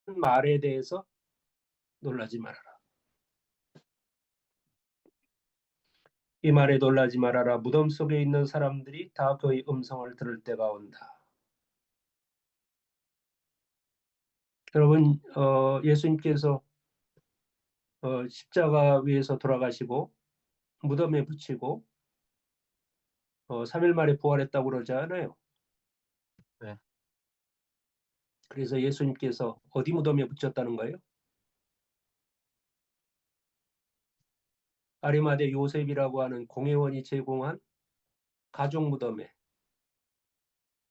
말에 대해서 놀라지 말아라. 이 말에 놀라지 말아라. 무덤 속에 있는 사람들이 다 그의 음성을 들을 때가 온다. 여러분, 예수님께서 십자가 위에서 돌아가시고 무덤에 붙이고 3일 만에 부활했다고 그러지 않아요. 네. 그래서 예수님께서 어디 무덤에 붙였다는 거예요? 아리마대 요셉이라고 하는 공회원이 제공한 가족 무덤에,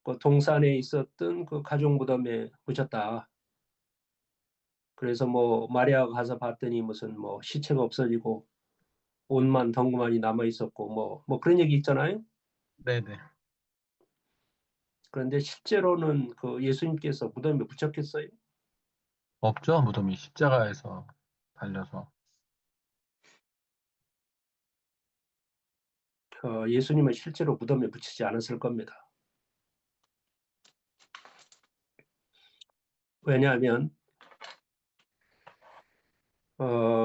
그 동산에 있었던 그 가족 무덤에 붙였다. 그래서 뭐 마리아가 가서 봤더니 무슨 뭐 시체가 없어지고 옷만 덩그마니 남아 있었고 뭐 그런 얘기 있잖아요. 네네. 그런데 실제로는 그 예수님께서 무덤에 붙였겠어요? 없죠. 무덤이 십자가에서 달려서. 예수님은 실제로 무덤에 붙이지 않았을 겁니다. 왜냐하면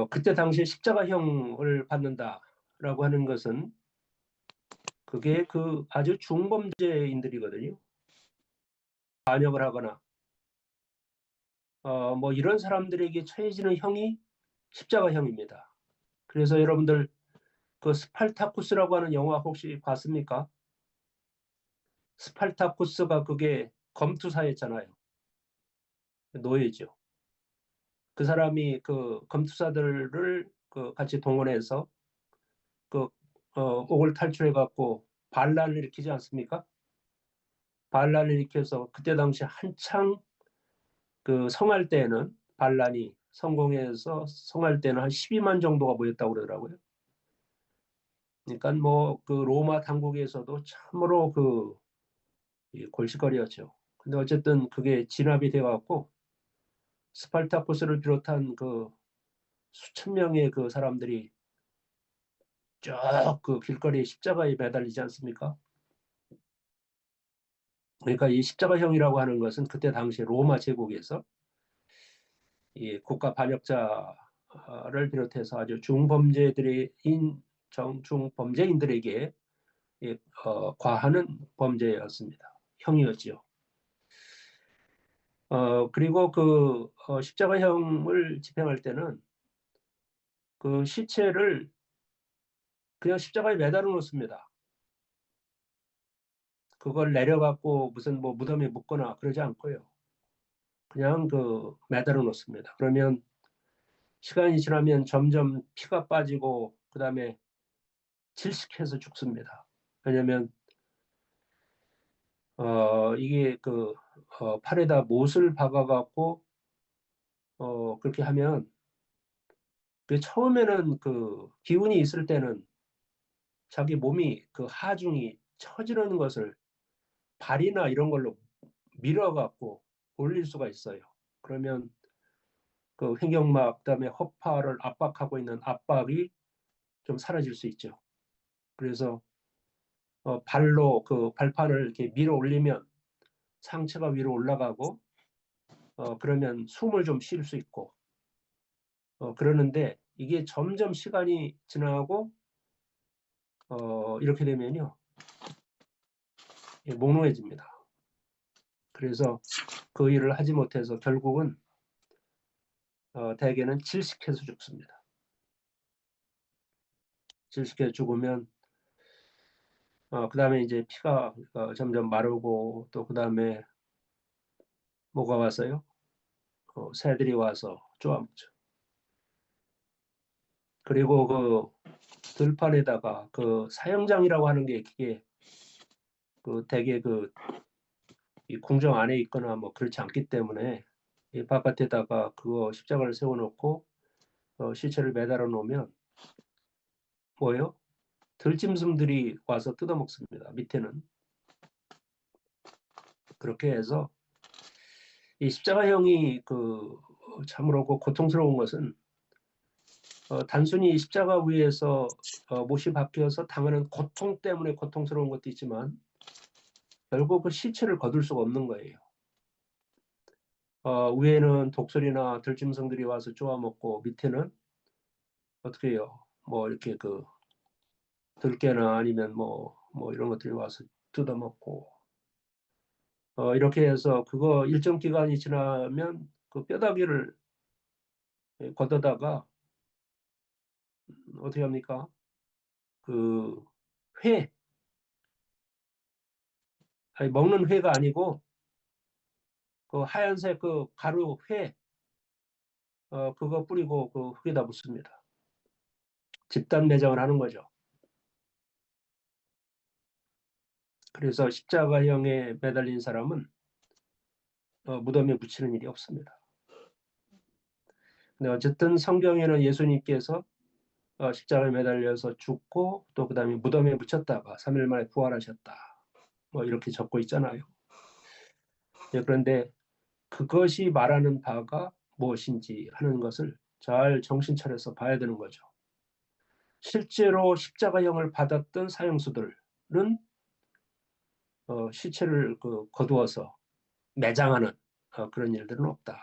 그때 당시에 십자가형을 받는다라고 하는 것은 그게 그 아주 중범죄인들이거든요. 반역을 하거나 뭐 이런 사람들에게 처해지는 형이 십자가형입니다. 그래서 여러분들 그 스팔타쿠스라고 하는 영화 혹시 봤습니까? 스팔타쿠스가 그게 검투사였잖아요. 노예죠. 그 사람이 그 검투사들을 그 같이 동원해서 그 옥을 탈출해 갖고 반란을 일으키지 않습니까? 반란을 일으켜서 그때 당시 한창 그 성할 때는 반란이 성공해서 성할 때는 한 12만 정도가 모였다고 그러더라고요. 그러니까 뭐 그 로마 당국에서도 참으로 그 골칫거리였죠. 근데 어쨌든 그게 진압이 돼 갖고 스팔타쿠스를 비롯한 그 수천 명의 그 사람들이 쭉 그 길거리에 십자가에 매달리지 않습니까? 그러니까 이 십자가형이라고 하는 것은 그때 당시 로마 제국에서 이 국가 반역자를 비롯해서 아주 중범죄인들에게 과하는 범죄였습니다. 형이었지요. 그리고 그 십자가형을 집행할 때는 그 시체를 그냥 십자가에 매달아 놓습니다. 그걸 내려갖고 무슨 뭐 무덤에 묻거나 그러지 않고요. 그냥 그 매달아 놓습니다. 그러면 시간이 지나면 점점 피가 빠지고 그다음에 질식해서 죽습니다. 왜냐하면 이게 그 팔에다 못을 박아갖고 그렇게 하면 그 처음에는 그 기운이 있을 때는 자기 몸이 그 하중이 처지르는 것을 발이나 이런 걸로 밀어갖고 올릴 수가 있어요. 그러면 그 횡격막 그다음에 허파를 압박하고 있는 압박이 좀 사라질 수 있죠. 그래서 발로 그 발판을 이렇게 밀어 올리면 상체가 위로 올라가고 그러면 숨을 좀 쉴 수 있고 그러는데 이게 점점 시간이 지나고 이렇게 되면요 몽롱해집니다. 그래서 그 일을 하지 못해서 결국은 대개는 질식해서 죽습니다. 질식해 죽으면 그 다음에 이제 피가 점점 마르고 또 그 다음에 뭐가 왔어요? 새들이 와서 쪼아먹죠. 그리고 그 들판에다가 그 사형장이라고 하는 게 그게 그 대개 그 이 궁정 안에 있거나 뭐 그렇지 않기 때문에 이 바깥에다가 그거 십자가를 세워놓고 시체를 매달아 놓으면 뭐예요? 들짐승들이 와서 뜯어먹습니다. 밑에는 그렇게 해서 이 십자가형이 그 참으로 그 고통스러운 것은 단순히 십자가 위에서 못이 박혀서 당하는 고통 때문에 고통스러운 것도 있지만 결국 그 시체를 거둘 수가 없는 거예요. 위에는 독수리나 들짐승들이 와서 쪼아먹고 밑에는 어떻게 해요? 뭐 이렇게 그 들깨나 아니면 뭐 이런 것들이 와서 뜯어먹고 이렇게 해서 그거 일정 기간이 지나면 그 뼈다귀를 걷어다가 어떻게 합니까? 그 회, 아니 먹는 회가 아니고 그 하얀색 그 가루 회 그거 뿌리고 그 흙에다 묻습니다. 집단 매장을 하는 거죠. 그래서 십자가형에 매달린 사람은 무덤에 묻히는 일이 없습니다. 근데 어쨌든 성경에는 예수님께서 십자가에 매달려서 죽고 또 그 다음에 무덤에 묻혔다가 3일 만에 부활하셨다. 뭐 이렇게 적고 있잖아요. 그런데 그것이 말하는 바가 무엇인지 하는 것을 잘 정신 차려서 봐야 되는 거죠. 실제로 십자가형을 받았던 사형수들은 시체를 거두어서 매장하는 그런 일들은 없다.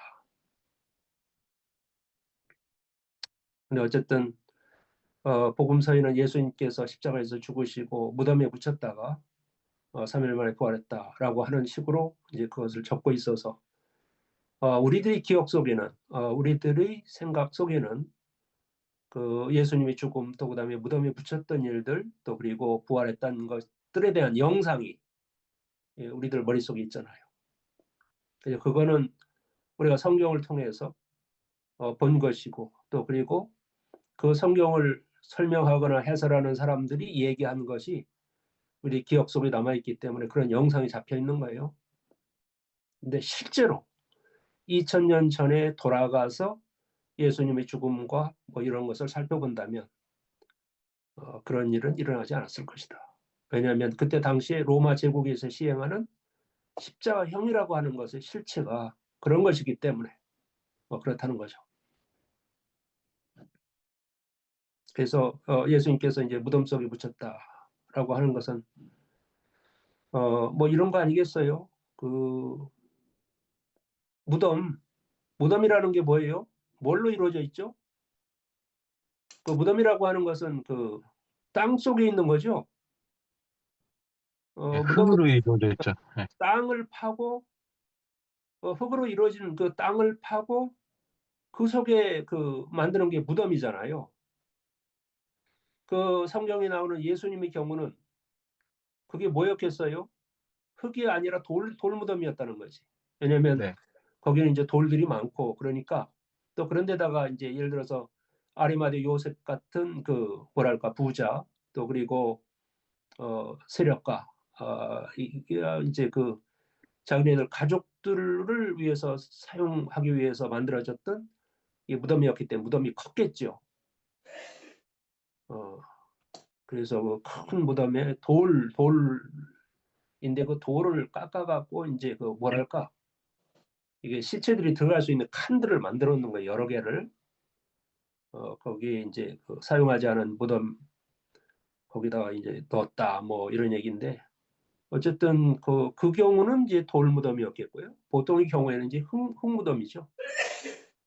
근데 어쨌든 복음서에는 예수님께서 십자가에서 죽으시고 무덤에 묻혔다가 3일 만에 부활했다라고 하는 식으로 이제 그것을 적고 있어서 우리들의 기억 속에는 우리들의 생각 속에는 그 예수님의 죽음 또 그다음에 무덤에 묻혔던 일들 또 그리고 부활했다는 것들에 대한 영상이 우리들 머릿속에 있잖아요. 그래서 그거는 우리가 성경을 통해서 본 것이고 또 그리고 그 성경을 설명하거나 해설하는 사람들이 얘기한 것이 우리 기억 속에 남아있기 때문에 그런 영상이 잡혀 있는 거예요. 근데 실제로 2000년 전에 돌아가서 예수님의 죽음과 뭐 이런 것을 살펴본다면 그런 일은 일어나지 않았을 것이다. 왜냐하면 그때 당시에 로마 제국에서 시행하는 십자가형이라고 하는 것의 실체가 그런 것이기 때문에 그렇다는 거죠. 그래서 예수님께서 이제 무덤 속에 묻혔다라고 하는 것은 뭐 이런 거 아니겠어요? 그 무덤이라는 게 뭐예요? 뭘로 이루어져 있죠? 그 무덤이라고 하는 것은 그 땅 속에 있는 거죠. 예, 무덤은 흙으로 이루어져 있죠. 예, 땅을 파고 흙으로 이루어진 그 땅을 파고 그 속에 그 만드는 게 무덤이잖아요. 그 성경에 나오는 예수님의 경우는 그게 뭐였겠어요? 흙이 아니라 돌무덤이었다는 거지. 왜냐하면 네, 거기는 이제 돌들이 많고 그러니까 또 그런 데다가 이제 예를 들어서 아리마대 요셉 같은 그 뭐랄까 부자 또 그리고 세력가 이게 이제 그 자기네들 가족들을 위해서 사용하기 위해서 만들어졌던 이 무덤이었기 때문에 무덤이 컸겠죠. 그래서 그 큰 무덤에 돌인데 그 돌을 깎아갖고 이제 그 뭐랄까 이게 시체들이 들어갈 수 있는 칸들을 만들어 놓는 거예요. 여러 개를 거기에 이제 그 사용하지 않은 무덤 거기다가 이제 넣었다 뭐 이런 얘기인데 어쨌든 그 경우는 이제 돌 무덤이었겠고요. 보통의 경우에는 이제 흙 무덤이죠.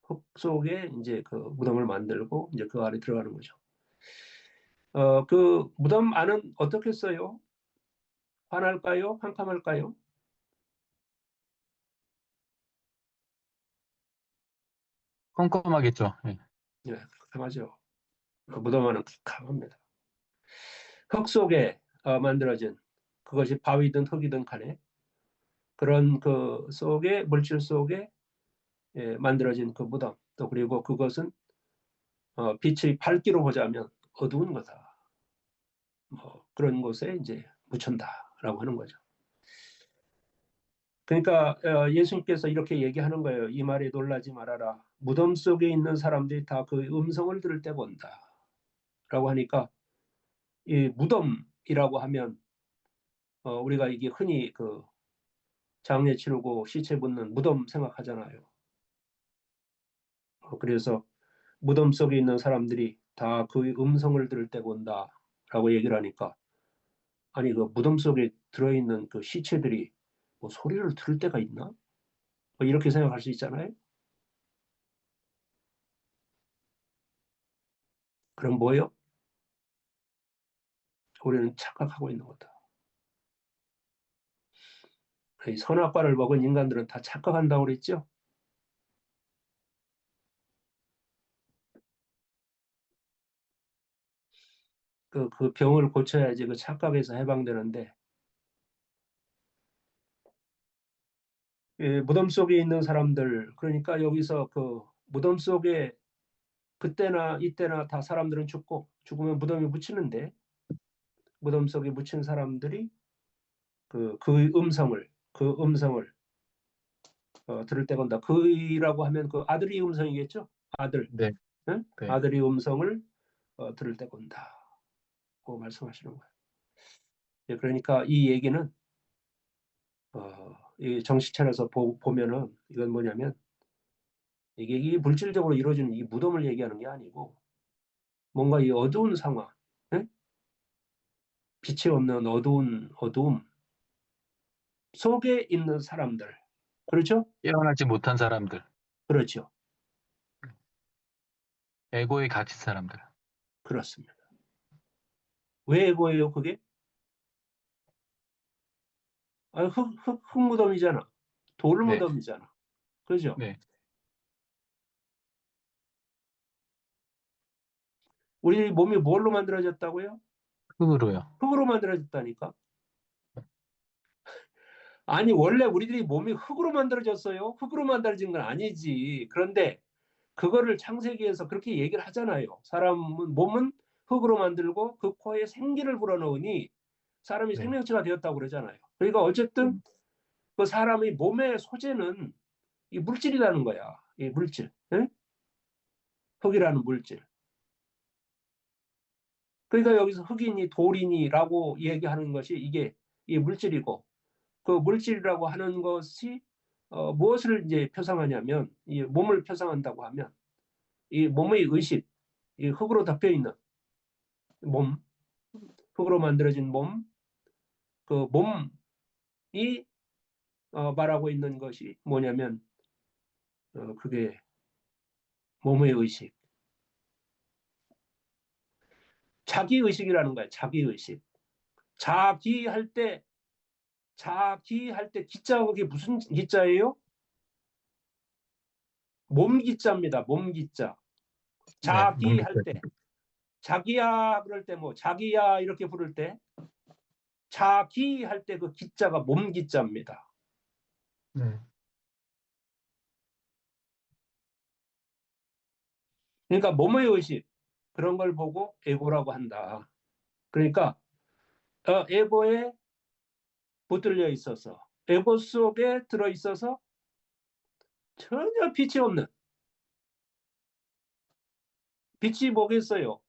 흙 속에 이제 그 무덤을 만들고 이제 그 안에 들어가는 거죠. 그 무덤 안은 어떻겠어요? 환할까요? 캄캄할까요? 컴컴하겠죠. 예. 예, 캄캄하죠. 무덤 안은 캄캄합니다. 흙 속에 만들어진 그것이 바위든 흙이든 간에 그런 그 속에 물질 속에 만들어진 그 무덤 또 그리고 그것은 빛의 밝기로 보자면 어두운 거다. 뭐 그런 곳에 이제 묻힌다라고 하는 거죠. 그러니까 예수님께서 이렇게 얘기하는 거예요. 이 말에 놀라지 말아라. 무덤 속에 있는 사람들이 다 그 음성을 들을 때 본다. 라고 하니까 이 무덤이라고 하면 우리가 이게 흔히 그 장례 치르고 시체 묻는 무덤 생각하잖아요. 그래서 무덤 속에 있는 사람들이 다 그 음성을 들을 때 본다라고 얘기를 하니까 아니 그 무덤 속에 들어있는 그 시체들이 뭐 소리를 들을 때가 있나? 뭐 이렇게 생각할 수 있잖아요. 그럼 뭐예요? 우리는 착각하고 있는 거다. 이 선악과를 먹은 인간들은 다 착각한다고 그랬죠? 그 병을 고쳐야지 그 착각에서 해방되는데, 무덤 속에 있는 사람들, 그러니까 여기서 그 무덤 속에 그때나 이때나 다 사람들은 죽고, 죽으면 무덤에 묻히는데, 무덤 속에 묻힌 사람들이 그 음성을 들을 때가 온다. 그이라고 하면 그 아들이 음성이겠죠? 아들. 네, 응? 네, 아들이 음성을 들을 때가 온다. 고 말씀하시는 거예요. 예, 그러니까 이 얘기는 이 정신차려서 보면은 이건 뭐냐면 이게 물질적으로 이루어지는 이 무덤을 얘기하는 게 아니고 뭔가 이 어두운 상황, 응? 빛이 없는 어두움 속에 있는 사람들. 그렇죠? 깨어나지 못한 사람들, 그렇죠. 에고에 갇힌 사람들. 그렇습니다. 왜 그거예요, 그게? 흙무덤이잖아. 네, 돌무덤이잖아. 그죠? 네, 우리 몸이 뭘로 만들어졌다고요? 흙으로요. 흙으로 만들어졌다니까. 아니, 원래 우리들이 몸이 흙으로 만들어졌어요. 흙으로 만들어진 건 아니지. 그런데 그거를 창세기에서 그렇게 얘기를 하잖아요. 몸은 흙으로 만들고 그 코에 생기를 불어넣으니 사람이 네, 생명체가 되었다고 그러잖아요. 그러니까 어쨌든 그 사람의 몸의 소재는 이 물질이라는 거야. 이 물질. 응? 흙이라는 물질. 그러니까 여기서 흙이니 돌이니라고 얘기하는 것이 이게 이 물질이고 그 물질이라고 하는 것이 무엇을 이제 표상하냐면 이 몸을 표상한다고 하면 이 몸의 의식, 이 흙으로 덮여 있는 몸, 흙으로 만들어진 몸, 그 몸이 말하고 있는 것이 뭐냐면 그게 몸의 의식, 자기 의식이라는 거야. 자기 의식. 자기할 때 기자 그게 무슨 기자예요? 몸 기자입니다. 몸 기자. 네, 자기할 때 자기야 그럴 때 뭐 자기야 이렇게 부를 때 자기할 때 그 기자가 몸 기자입니다. 네, 그러니까 몸의 의식 그런 걸 보고 에고라고 한다. 그러니까 에고에 붙들려 있어서 에고 속에 들어 있어서 전혀 빛이 없는 빛이 뭐겠어요?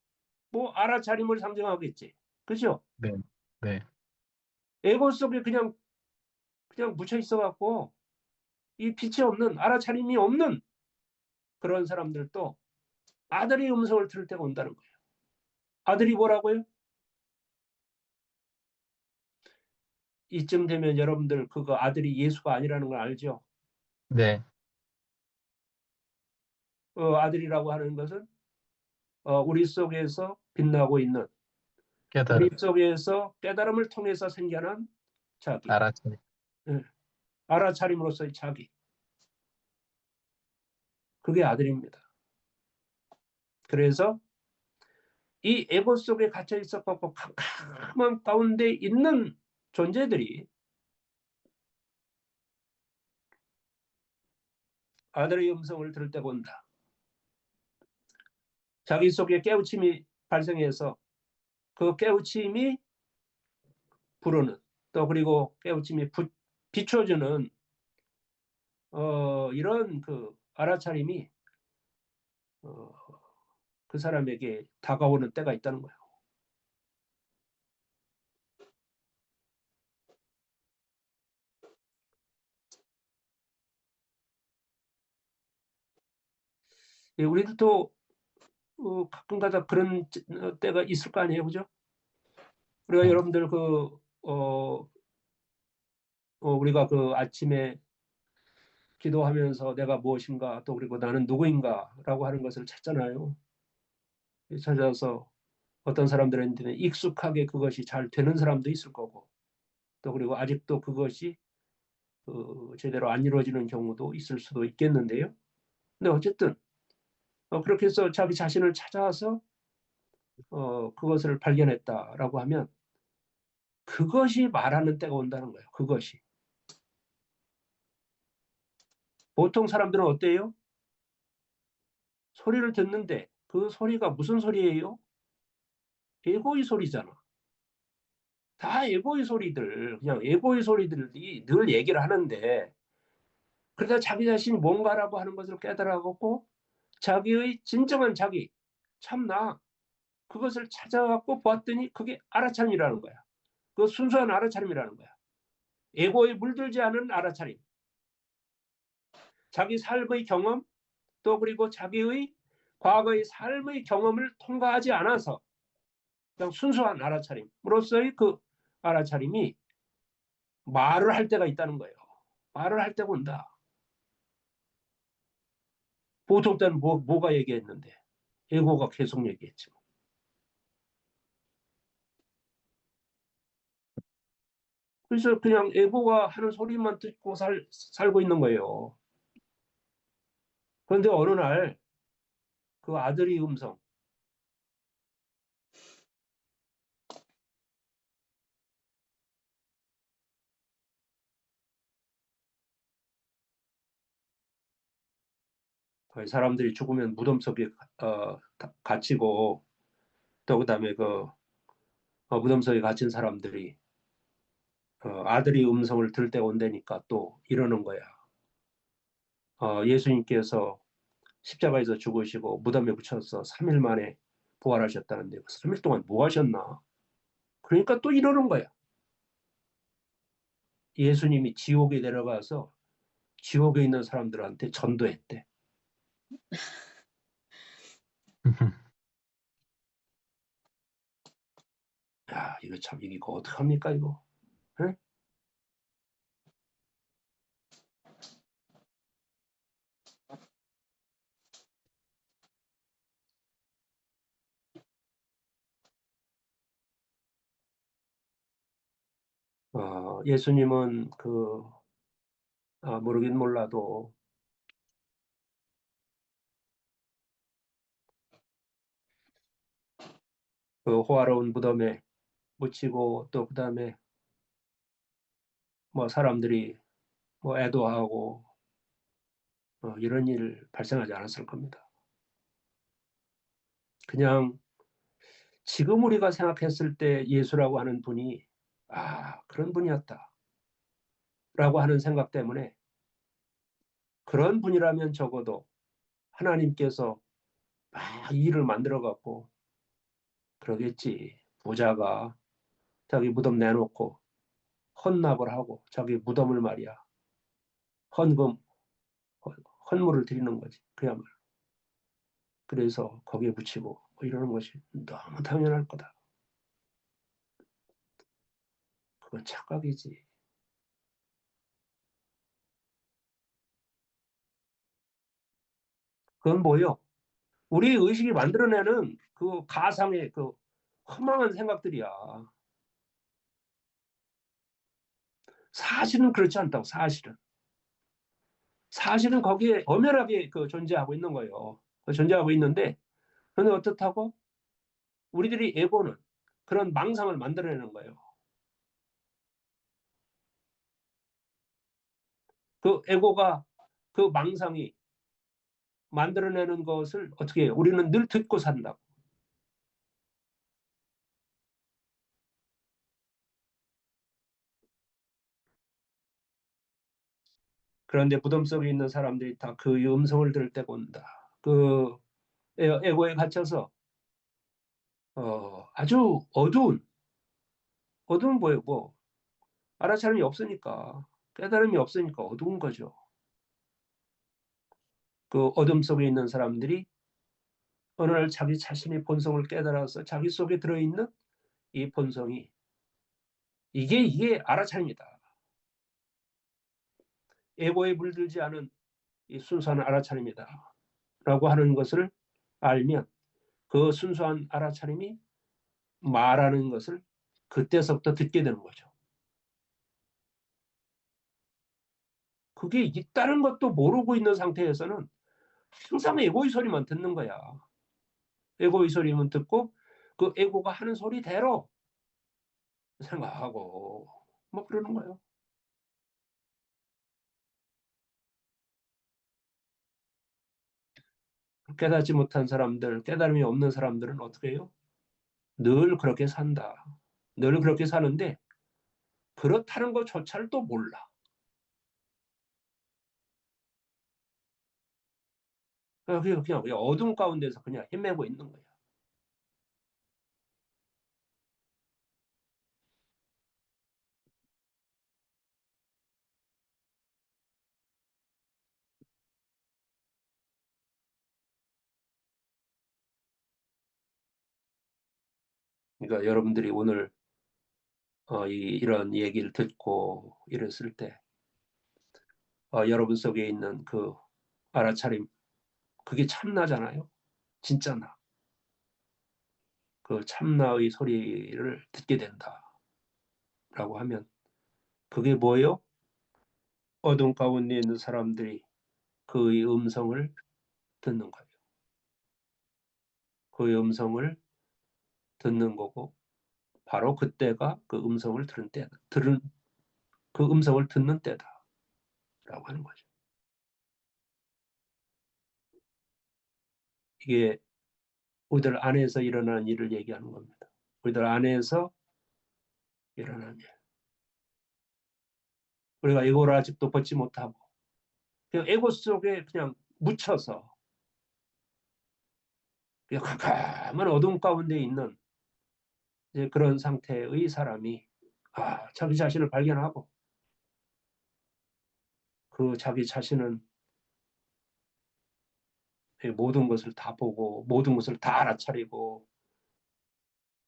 뭐 알아차림을 상징하겠지. 그죠? 네, 네, 에고 속에 그냥 묻혀 있어 갖고 이 빛이 없는 알아차림이 없는 그런 사람들도 아들의 음성을 들을 때가 온다는 거예요. 아들이 뭐라고요? 이쯤 되면 여러분들 그거 아들이 예수가 아니라는 걸 알죠? 네, 아들이라고 하는 것은 우리 속에서 빛나고 있는 우리 깨달음, 속에서 깨달음을 통해서 생겨난 자기, 알아차림. 예, 알아차림으로서의 자기, 그게 아들입니다. 그래서 이 에고 속에 갇혀 있었고 캄캄한 가운데 있는 존재들이 아들의 음성을 들을 때가 온다. 자기 속에 깨우침이 발생해서 그 깨우침이 부르는 또 그리고 깨우침이 비춰주는 이런 그 알아차림이 어, 그 사람에게 다가오는 때가 있다는 거예요. 예, 우리들도 가끔가다 그런 때가 있을 거 아니에요, 그죠? 우리가 네, 여러분들 우리가 그 아침에 기도하면서 내가 무엇인가 또 그리고 나는 누구인가라고 하는 것을 찾잖아요. 찾아서 어떤 사람들한테는 익숙하게 그것이 잘 되는 사람도 있을 거고 또 그리고 아직도 그것이 제대로 안 이루어지는 경우도 있을 수도 있겠는데요. 근데 어쨌든 그렇게 해서 자기 자신을 찾아서 그것을 발견했다라고 하면 그것이 말하는 때가 온다는 거예요. 그것이. 보통 사람들은 어때요? 소리를 듣는데 그 소리가 무슨 소리예요? 에고의 소리잖아. 다 에고의 소리들, 그냥 에고의 소리들이 늘 얘기를 하는데 그러다 자기 자신이 뭔가라고 하는 것을 깨달아갖고 자기의 진정한 자기, 참나 그것을 찾아갖고 보았더니 그게 알아차림이라는 거야. 그 순수한 알아차림이라는 거야. 에고에 물들지 않은 알아차림. 자기 삶의 경험 또 그리고 자기의 과거의 삶의 경험을 통과하지 않아서 그냥 순수한 알아차림으로서의 그 알아차림이 말을 할 때가 있다는 거예요. 말을 할 때가 온다. 보통 때는 뭐가 얘기했는데 에고가 계속 얘기했지. 그래서 그냥 에고가 하는 소리만 듣고 살고 있는 거예요. 그런데 어느 날 그 아들이 음성, 사람들이 죽으면 무덤 속에 갇히고 또 그다음에 무덤 속에 갇힌 사람들이 아들이 음성을 들을 때가 온다니까 또 이러는 거야. 예수님께서 십자가에서 죽으시고 무덤에 묻혀서 3일 만에 부활하셨다는데 3일 동안 뭐 하셨나? 그러니까 또 이러는 거야. 예수님이 지옥에 내려가서 지옥에 있는 사람들한테 전도했대. 야, 이거 참 이거 어떡합니까 이거? 에? 예수님은 모르긴 몰라도 그 호화로운 무덤에 묻히고 또 그다음에 뭐 사람들이 뭐 애도하고 이런 일 발생하지 않았을 겁니다. 그냥 지금 우리가 생각했을 때 예수라고 하는 분이 그런 분이었다 라고 하는 생각 때문에 그런 분이라면 적어도 하나님께서 이 일을 만들어 갖고 그러겠지. 부자가 자기 무덤 내놓고 헌납을 하고 자기 무덤을 말이야 헌금 헌물을 드리는 거지 그야말로. 그래서 거기에 붙이고 뭐 이러는 것이 너무 당연할 거다. 그건 착각이지. 그건 뭐요? 우리 의식이 만들어내는 그 가상의 그 허망한 생각들이야. 사실은 그렇지 않다고. 사실은 거기에 엄연하게 존재하고 있는 거예요. 존재하고 있는데 그런데 어떻다고? 우리들이 에고는 그런 망상을 만들어내는 거예요. 그 에고가 그 망상이 만들어내는 것을 어떻게 해요? 우리는 늘 듣고 산다고. 그런데 무덤 속에 있는 사람들이 다 그 음성을 들을 때가 온다. 그 에고에 갇혀서 아주 어두운 뭐예요? 뭐 알아차림이 없으니까 깨달음이 없으니까 어두운 거죠. 그 어둠 속에 있는 사람들이 어느 날 자기 자신의 본성을 깨달아서 자기 속에 들어있는 이 본성이 이게 알아차림이다. 에고에 물들지 않은 이 순수한 알아차림이다 라고 하는 것을 알면 그 순수한 알아차림이 말하는 것을 그때서부터 듣게 되는 거죠. 그게 있다는 것도 모르고 있는 상태에서는 항상 에고의 소리만 듣는 거야. 에고의 소리만 듣고 그 에고가 하는 소리대로 생각하고 뭐 그러는 거예요. 깨닫지 못한 사람들, 깨달음이 없는 사람들은 어떻게 해요? 늘 그렇게 산다. 늘 그렇게 사는데 그렇다는 것조차를 또 몰라. 그냥 어둠 가운데서 그냥 헤매고 있는 거야. 그러니까 여러분들이 오늘 이런 얘기를 듣고 이랬을 때 여러분 속에 있는 그 알아차림 그게 참나잖아요. 진짜 나. 그 참나의 소리를 듣게 된다라고 하면 그게 뭐예요? 어둠 가운데 있는 사람들이 그의 음성을 듣는 거예요. 그의 음성을 듣는 거고 바로 그때가 그 음성을 그 음성을 듣는 때다라고 하는 거죠. 이게 우리들 안에서 일어나는 일을 얘기하는 겁니다. 우리들 안에서 일어나는 일. 우리가 에고를 아직도 벗지 못하고 그냥 에고 속에 그냥 묻혀서 그냥 캄캄한 어둠 가운데 있는 이제 그런 상태의 사람이 자기 자신을 발견하고 그 자기 자신은 모든 것을 다 보고 모든 것을 다 알아차리고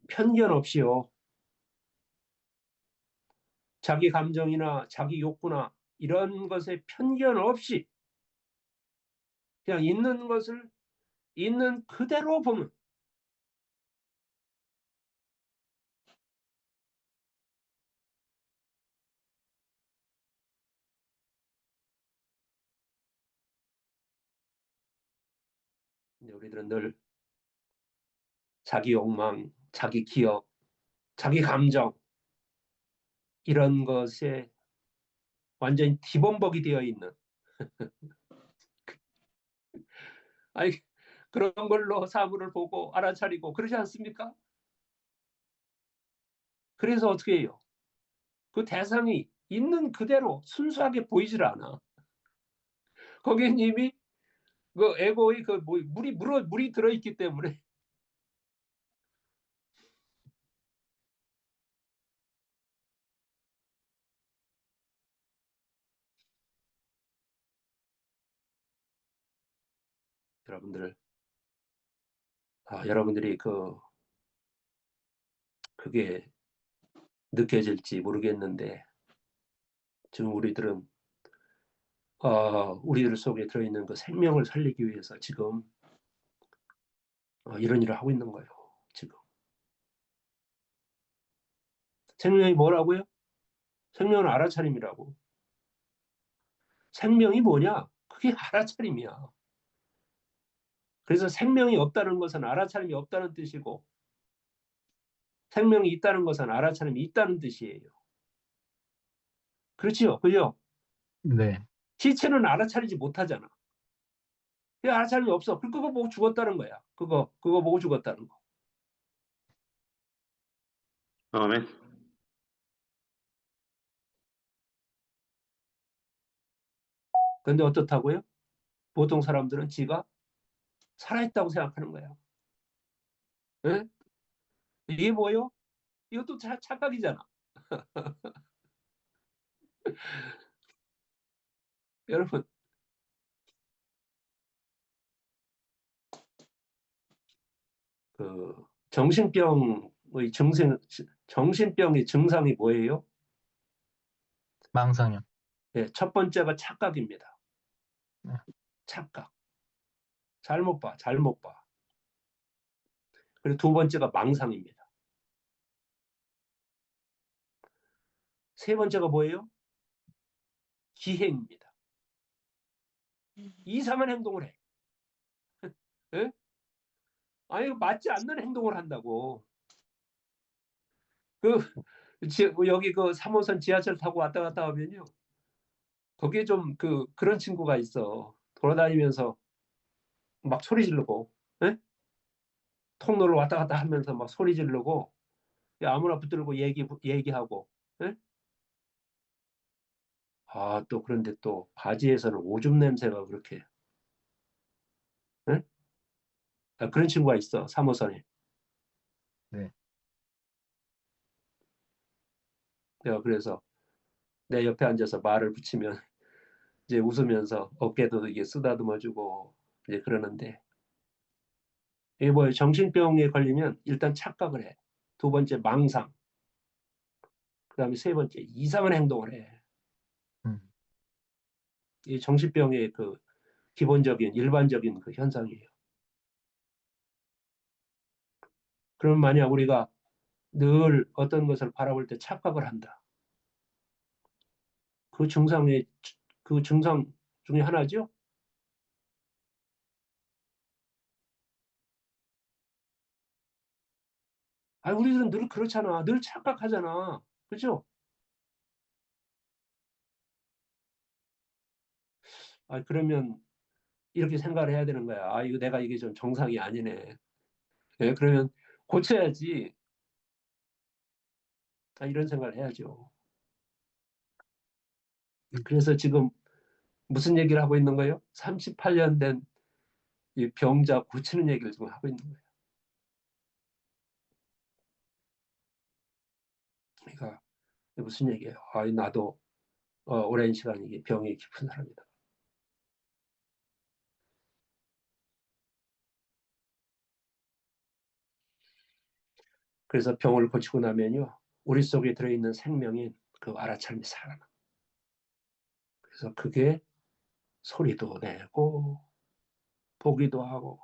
편견 없이요. 자기 감정이나 자기 욕구나 이런 것에 편견 없이 그냥 있는 것을 있는 그대로 보면 우리들은 늘 자기 욕망, 자기 기억, 자기 감정 이런 것에 완전히 기본복이 되어 있는 아니 그런 걸로 사물을 보고 알아차리고 그러지 않습니까? 그래서 어떻게 해요? 그 대상이 있는 그대로 순수하게 보이질 않아. 거기에 이미 그 에고의 그 물이 들어있기 때문에 여러분들이 그게 느껴질지 모르겠는데 지금 우리들은 우리들 속에 들어있는 그 생명을 살리기 위해서 지금 이런 일을 하고 있는 거예요. 지금 생명이 뭐라고요? 생명은 알아차림이라고. 생명이 뭐냐? 그게 알아차림이야. 그래서 생명이 없다는 것은 알아차림이 없다는 뜻이고 생명이 있다는 것은 알아차림이 있다는 뜻이에요. 그렇지요? 그죠? 네. 시체는 알아차리지 못하잖아. 그 알아차림이 없어. 그거 보고 죽었다는 거야. 그거 보고 죽었다는 거. 아멘. 근데 어떻다고요? 보통 사람들은 지가 살아있다고 생각하는 거야. 에? 이게 뭐예요? 이것도 착각이잖아. 여러분, 그 정신병의 증상이 뭐예요? 망상형. 예, 첫 번째가 착각입니다. 네. 착각. 잘못 봐, 잘못 봐. 그리고 두 번째가 망상입니다. 세 번째가 뭐예요? 기행입니다. 이상한 행동을 해. 예? 아니, 맞지 않는 행동을 한다고. 그, 여기 그 3호선 지하철 타고 왔다 갔다 하면요. 거기에 좀 그런 친구가 있어. 돌아다니면서 막 소리 지르고, 예? 통로를 왔다 갔다 하면서 막 소리 지르고, 아무나 붙들고 얘기하고, 예? 아, 또 그런데 또 바지에서는 오줌 냄새가 그렇게, 예? 아, 그런 친구가 있어, 3호선에. 네. 내가 그래서 내 옆에 앉아서 말을 붙이면 이제 웃으면서 어깨도 이게 쓰다듬어주고 이제 그러는데, 이게 뭐예요? 정신병에 걸리면 일단 착각을 해. 두 번째 망상, 그다음에 세 번째 이상한 행동을 해. 음. 이 정신병의 그 기본적인 일반적인 그 현상이에요. 그럼 만약 우리가 늘 어떤 것을 바라볼 때 착각을 한다. 그 증상의 그 증상 중에 하나죠. 아, 우리들은 늘 그렇잖아. 늘 착각하잖아. 그죠? 아, 그러면 이렇게 생각을 해야 되는 거야. 아, 이거 내가 이게 좀 정상이 아니네. 예, 그러면 고쳐야지. 아, 이런 생각을 해야죠. 그래서 지금 무슨 얘기를 하고 있는 거예요? 38년 된 이 병자 고치는 얘기를 지금 하고 있는 거예요. 그러니까 무슨 얘기예요? 아, 나도 오랜 시간 이게 병이 깊은 사람이다. 그래서 병을 고치고 나면요, 우리 속에 들어있는 생명인 그 알아차림이 살아나. 그래서 그게 소리도 내고 보기도 하고,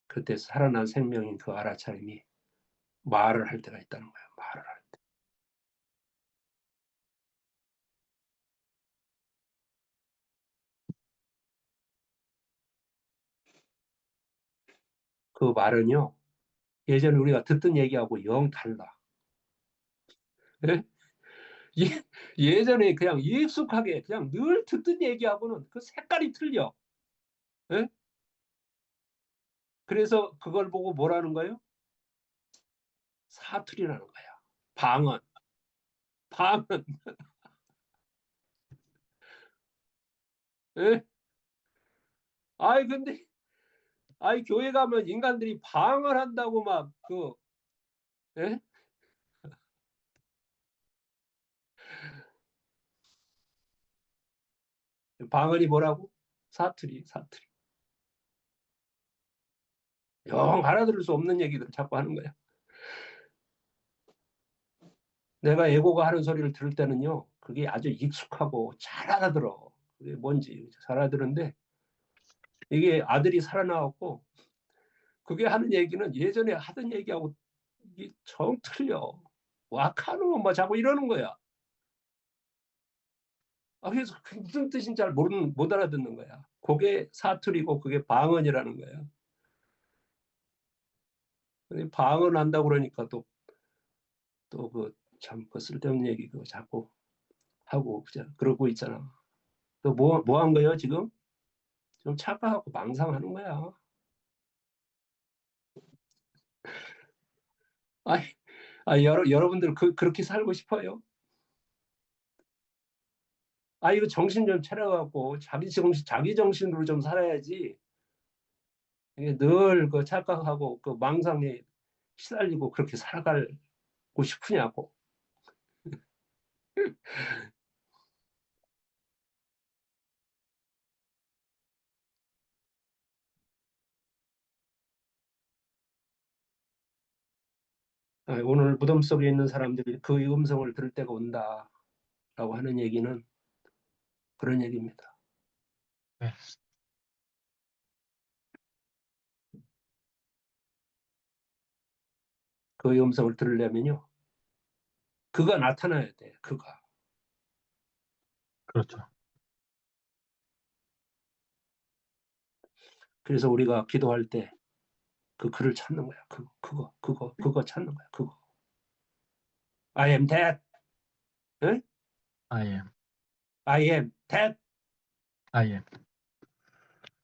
그때 살아난 생명인 그 알아차림이 말을 할 때가 있다는 거예요. 말을 할 때. 그 말은요, 예전에 우리가 듣던 얘기하고 영 달라. 예? 예전에 그냥 익숙하게 그냥 늘 듣던 얘기하고는 그 색깔이 틀려. 예? 그래서 그걸 보고 뭐라는 거예요? 사투리라는 거야. 방언. 방언. 예? 아이, 근데, 아이, 교회 가면 인간들이 방언 한다고 막, 예? 방언이 뭐라고? 사투리, 사투리. 영 알아들을 수 없는 얘기들을 자꾸 하는 거야. 내가 애고가 하는 소리를 들을 때는요, 그게 아주 익숙하고 잘 알아들어. 그게 뭔지 잘 알아들은데, 이게 아들이 살아나왔고, 그게 하는 얘기는 예전에 하던 얘기하고 이게 정 틀려. 와카노 뭐 자꾸 이러는 거야. 아, 그래서 그 무슨 뜻인지 못 알아듣는 거야. 그게 사투리고 그게 방언이라는 거야. 근데 방언 한다고 그러니까 또 참 쓸데없는 얘기 그거 자꾸 하고 그러고 있잖아. 또 뭐 한 거예요 지금? 좀 착각하고 망상하는 거야. 아, 여러분들 그렇게 살고 싶어요? 아, 이거 정신 좀 차려갖고 자기 정신으로 좀 살아야지. 이게 늘 그 착각하고 그 망상에 시달리고 그렇게 살아가고 싶으냐고. 오늘 무덤 속에 있는 사람들이 그 음성을 들을 때가 온다라고 하는 얘기는 그런 얘기입니다. 네. 그 음성을 들으려면요, 그가 나타나야 돼. 그가. 그렇죠. 그래서 우리가 기도할 때 그 글을 찾는 거야. 그거 찾는 거야. 그거. I am that. 응? I am, I am that. I am.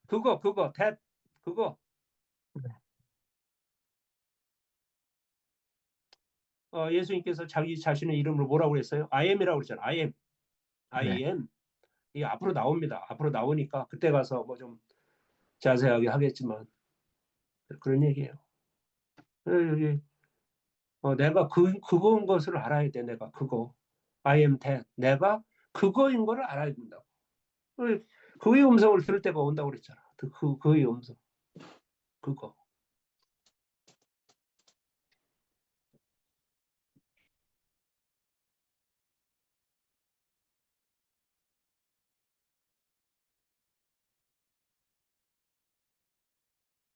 그거 that. 그거. 네. 예수님께서 자기 자신의 이름을 뭐라고 그랬어요? I am이라고 그랬잖아. I am. I 네. am. 이 앞으로 나옵니다. 앞으로 나오니까 그때 가서 뭐 좀 자세하게 하겠지만 그런 얘기예요. 여기 내가 그거인 것을 알아야 돼. 내가 그거. I am that. 내가 그거인 거를 알아야 된다고. 그의 음성을 들을 때가 온다고 그랬잖아. 그의 음성. 그거.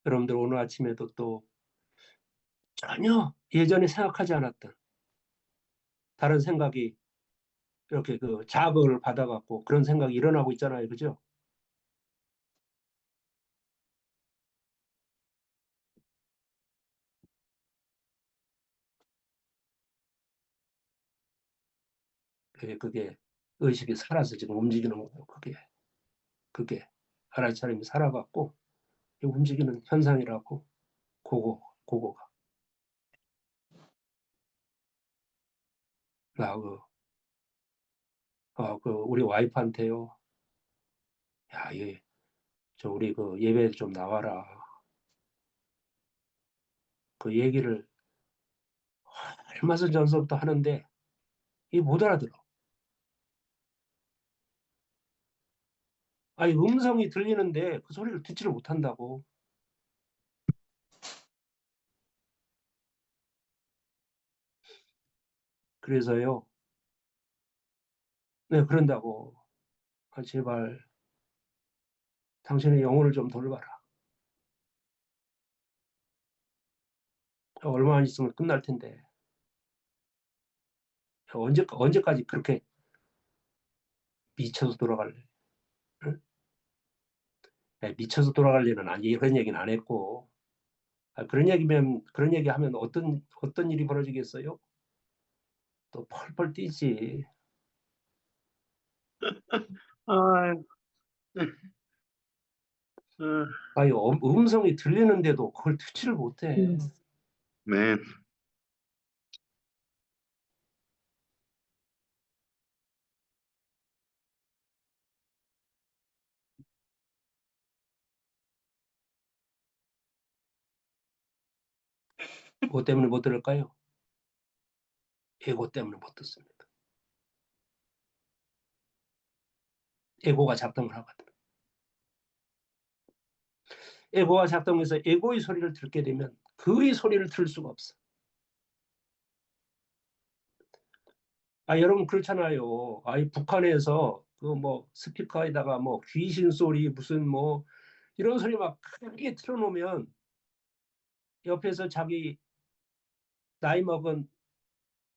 여러분들 오늘 아침에도 또 전혀 예전에 생각하지 않았던 다른 생각이 이렇게 그 자극을 받아갖고 그런 생각이 일어나고 있잖아요. 그죠? 그게 의식이 살아서 지금 움직이는 거예요. 그게 알아차림이 살아갖고 움직이는 현상이라고 그거가. 우리 와이프한테요. 야, 저 우리 그 예배 좀 나와라. 그 얘기를 얼마 전서부터 하는데 이 못 알아들어. 아니 음성이 들리는데 그 소리를 듣지를 못한다고. 그래서요. 네, 그런다고. 제발 당신의 영혼을 좀 돌봐라. 얼마 안 있으면 끝날 텐데. 언제까지 그렇게 미쳐서 돌아갈래? 응? 미쳐서 돌아갈래는 아니, 그런 얘기는 안 했고. 그런 얘기하면 어떤 일이 벌어지겠어요? 또 펄펄 뛰지. 아유, 아니, 음성이 들리는데도 그걸 듣지를 못해. 맨, 뭐 때문에 못 들을까요? 에고 때문에 못 듣습니다. 에고가 작동을 하거든. 에고가 작동해서 에고의 소리를 듣게 되면 그의 소리를 들을 수가 없어. 여러분 그렇잖아요. 북한에서 그 뭐 스피커에다가 뭐 귀신 소리 무슨 뭐 이런 소리 막 크게 틀어놓으면 옆에서 자기 나이 먹은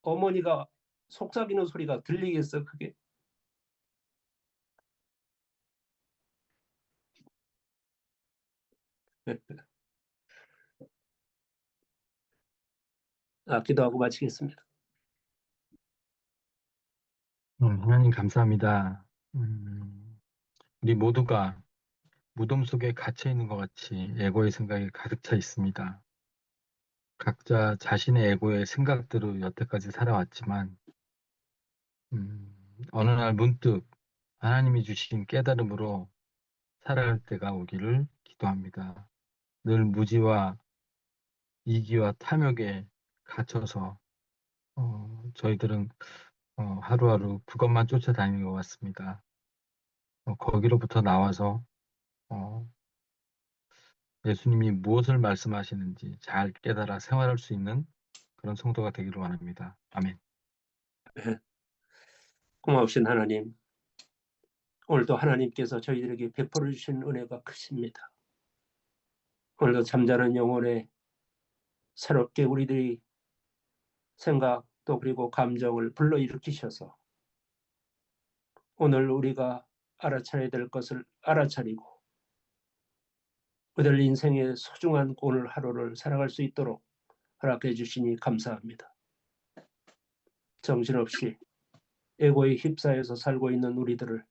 어머니가 속삭이는 소리가 들리겠어, 그게? 기도하고 마치겠습니다. 하나님 감사합니다. 우리 모두가 무덤 속에 갇혀 있는 것 같이 에고의 생각이 가득 차 있습니다. 각자 자신의 에고의 생각대로 여태까지 살아왔지만 어느 날 문득 하나님이 주신 깨달음으로 살아갈 때가 오기를 기도합니다. 늘 무지와 이기와 탐욕에 갇혀서 저희들은 하루하루 그것만 쫓아다니는 것 같습니다. 거기로부터 나와서 예수님이 무엇을 말씀하시는지 잘 깨달아 생활할 수 있는 그런 성도가 되기를 원합니다. 아멘. 고마우신 하나님, 오늘도 하나님께서 저희들에게 베풀어 주신 은혜가 크십니다. 오늘도 잠자는 영혼에 새롭게 우리들이 생각 또 그리고 감정을 불러일으키셔서 오늘 우리가 알아차려야 될 것을 알아차리고 그들 인생의 소중한 오늘 하루를 살아갈 수 있도록 허락해 주시니 감사합니다. 정신없이 에고에 휩싸여서 살고 있는 우리들을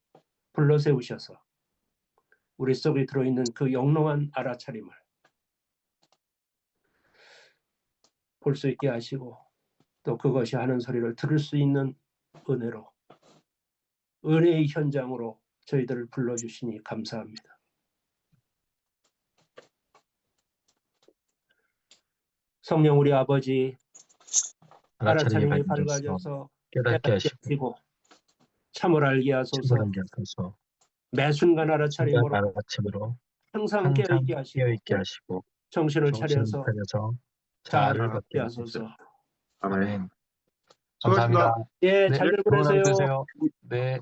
불러세우셔서 우리 속에 들어있는 그 영롱한 알아차림을 볼 수 있게 하시고 또 그것이 하는 소리를 들을 수 있는 은혜로 은혜의 현장으로 저희들을 불러주시니 감사합니다. 성령 우리 아버지 알아차림이 알아차림이 밝아져서 밝아져서 깨닫게 하시고 하시고 참을 알게 하소서. 친절하게 하소서. 매 순간 순간 알아차림으로 알아침으로 항상 깨어있게 하시고 깨어있게 하시고 정신을 정신을 차려서 차려서 자아를 자아를 갖게 갖게 하소서. 하소서. 아멘. 아멘. 수고하셨습니다. 감사합니다. 예, 네, 잘들 좋은 하루 보내세요. 되세요. 네.